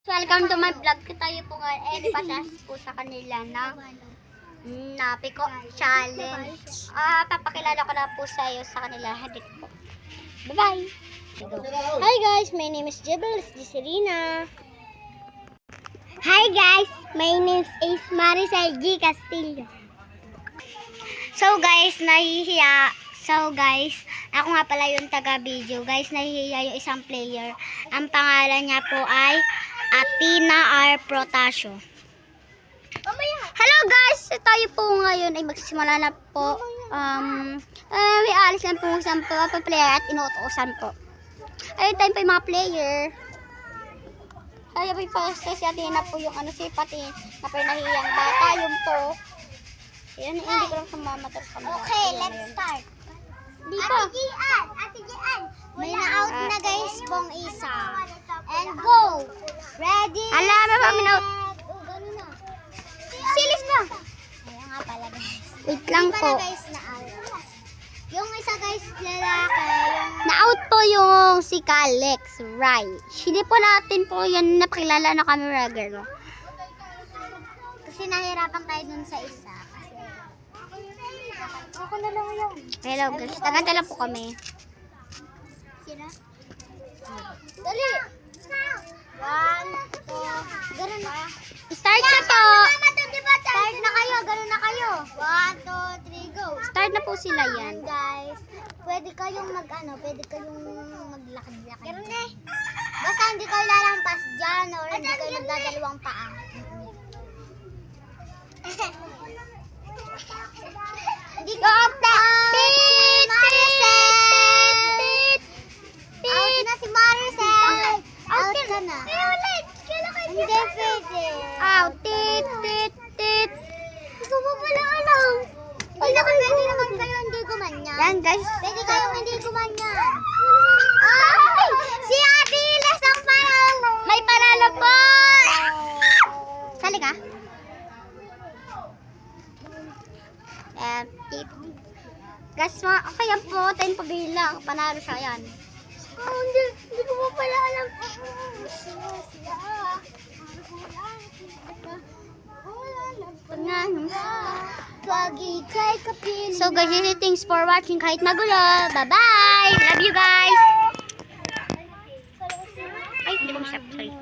Welcome to my vlog. Tayo po nga, pasas po sa kanila ng Napiko Challenge. Papakilala ko na po sa iyo sa kanila. Hadik po. Bye-bye. Hi guys, my name is Jebel Serena. Hi guys, my name is Maricel G. Castillo. So guys, ako nga pala yung taga-video. Guys, nahihiya yung isang player. Ang pangalan niya po ay Athena R. Protasio. Hello guys! Tayo po ngayon ay magsisimula na po. May alis lang po isang player at inuutosan po. Ayun tayo po yung mga player. Ayun po yung si Athena po yung si Pati na po yung nahihiyang bata. Yung po. Yan, hindi ko lang sumamator sa mga. Okay, let's start. Ate Gian, may na-out na guys pong isa. And go! Ready? Alam mo ba, min-out? Gano'n na. Silis na! Ayan nga pala guys. Wait lang po. Guys, na-out. Yung isa guys, lalaki. Na-out po yung si Calex, right? Hindi po natin po yan napakilala na kami regular. Kasi nahirapan tayo dun sa isa. Ako na lang yun. Hello guys, tagantala po kami. Sino? Dali! 1, 2, gano'n na. Start na po! Start na kayo, gano'n na kayo. 1, 2, 3, go! Start na po sila yan. Guys, pwede kayong maglakad-lakad. Gano'n eh. Basta hindi kayo lalampas dyan or hindi kayo nagdadalawang paa. Hindi ko Pit! Out na si Maricel! Out ka na. Hindi pwede. Out! Tit! Gusto mo pala alam. Pwede naman kayo hindi gumanyan. Yan guys. Pwede kayong hindi gumanyan. Ay! Si Ate Iles ang panalo. May panalo po! Sali ka? Guys, okay yan po. 10 pabilang. Panalo siya yan. Hindi ko pa pala alam. So guys, thanks for watching kahit magulo. Bye-bye! Love you guys! Ay, hindi ko masap. Sorry.